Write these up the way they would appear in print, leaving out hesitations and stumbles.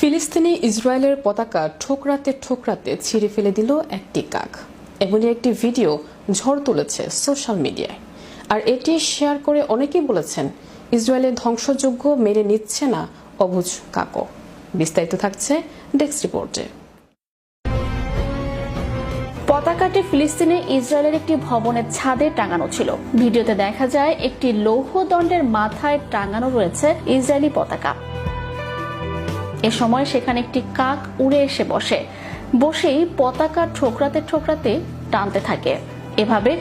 ফিলিস্তিনি ইসরায়েলের পতাকা ঠোকরাতে ঠোকরাতে ছিঁড়ে ফেলে দিল একটি কাক। এমনই একটি ভিডিও ঝড় তুলেছে সোশ্যাল মিডিয়ায়। আর এটি শেয়ার করে অনেকেই বলেছেন ইসরায়েলের ধ্বংসযজ্ঞ মেনে নিচ্ছে না অবুঝ কাকও। বিস্তারিত থাকছে ডেস্ক রিপোর্টে। পতাকাটি ফিলিস্তিনে ইসরায়েলের একটি ভবনের ছাদে টাঙানো ছিল। ভিডিওতে দেখা যায় একটি লৌহ দণ্ডের মাথায় টাঙানো রয়েছে ইসরায়েলি পতাকা। এ সময় সেখানে একটি কাক উড়ে এসে বসেই পতাকা ঠোকরাতে ঠোকরাতে টানতে থাকে। এভাবে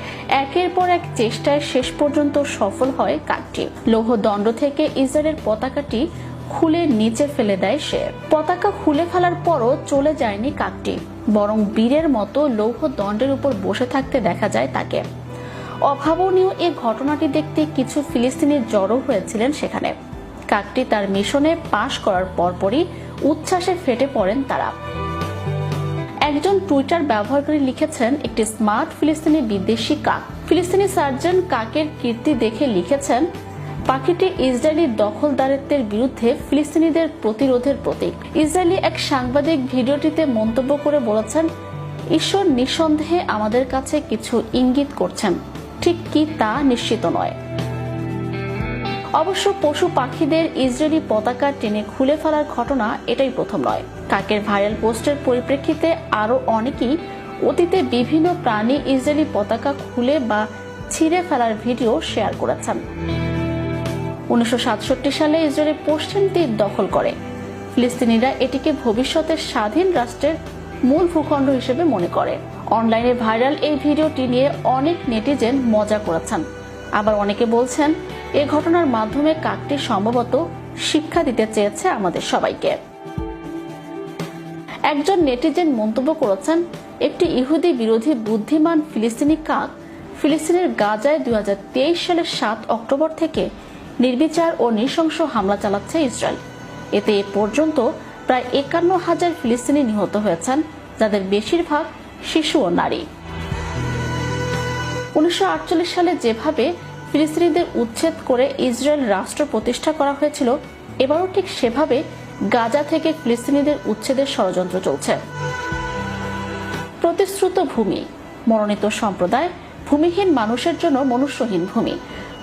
একের পর এক চেষ্টায় শেষ পর্যন্ত সফল হয় কাকটি। লৌহ দণ্ড থেকে ইসরায়েলের পতাকাটি খুলে নিচে ফেলে দেয় সে। পতাকা খুলে ফেলার পরও চলে যায়নি কাকটি, বরং বীরের মতো লৌহ দণ্ডের উপর বসে থাকতে দেখা যায় তাকে। অভাবনীয় এই ঘটনাটি দেখতে কিছু ফিলিস্তিনি জড়ো হয়েছিলেন সেখানে। কাকটি তার মিশনে পাশ করার পরপরই উচ্ছ্বাসে ফেটে পড়েন তারা। একজন টুইটার ব্যবহারকারী লিখেছেন, একটি স্মার্ট ফিলিস্তিনি বিদ্বেষী কাক। ফিলিস্তিনি সার্জন কাকের কীর্তি দেখে লিখেছেন, পাখিটি ইসরায়েলি দখলদারিত্বের বিরুদ্ধে ফিলিস্তিনিদের প্রতিরোধের প্রতীক। ইসরায়েলি এক সাংবাদিক ভিডিওটিতে মন্তব্য করে বলেছেন, ঈশ্বর নিঃসন্দেহে আমাদের কাছে কিছু ইঙ্গিত করছেন, ঠিক কি তা নিশ্চিত নয়। অবশ্য পশু পাখিদের ইসরায়েলি পতাকা টেনে খুলে ফেলার ঘটনা এটাই প্রথম নয়। কাকের ভাইরাল পোস্টের পরিপ্রেক্ষিতে আরো অনেকেই অতীতে বিভিন্ন প্রাণী ইসরায়েলি পতাকা খুলে বা ছিঁড়ে ফেলার ভিডিও শেয়ার করেছেন। 1967 সালে ইসরায়েলের পশ্চিম তীর দখল করে। ফিলিস্তিনিরা এটিকে ভবিষ্যতের স্বাধীন রাষ্ট্রের মূল ভূখণ্ড হিসেবে মনে করে। অনলাইনে ভাইরাল এই ভিডিওটি নিয়ে অনেক নেটিজেন মজা করেছেন। আবার অনেকে বলছেন, এই ঘটনার মাধ্যমে কাকটি সম্ভবত শিক্ষা দিতে চেয়েছে আমাদের সবাইকে। একজন নেটিজেন মন্তব্য করেছেন, একটি ইহুদি বিরোধী বুদ্ধিমান ফিলিস্তিনি কাক ফিলিস্তিনের গাজায় 2023 সালের 7 অক্টোবর থেকে নির্বিচার ও নৃশংস হামলা চালাচ্ছে ইসরায়েল। এতে এ পর্যন্ত প্রায় 51,000 ফিলিস্তিনি নিহত হয়েছেন, যাদের বেশিরভাগ শিশু ও নারী। 1948 সালে যেভাবে ফিলিস্তিনিদের উচ্ছেদ করে ইসরায়েল রাষ্ট্র প্রতিষ্ঠা করা হয়েছিল, এবারও ঠিক সেভাবে গাজা থেকে ফিলিস্তিনিদের উচ্ছেদের ষড়যন্ত্র চলছে। প্রতিশ্রুত ভূমি, মনোনীত সম্প্রদায়, ভূমিহীন মানুষের জন্য মনুষ্যহীন ভূমি,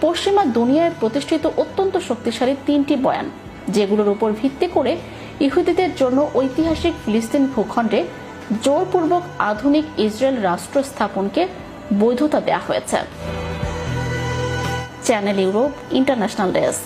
পশ্চিমা দুনিয়ায় প্রতিষ্ঠিত অত্যন্ত শক্তিশালী 3টি বয়ান, যেগুলোর উপর ভিত্তি করে ইহুদিদের জন্য ঐতিহাসিক ফিলিস্তিন ভূখণ্ডে জোরপূর্বক আধুনিক ইসরায়েল রাষ্ট্র স্থাপনকে বৈধতা দেওয়া হয়েছে। Channel Europe international desk.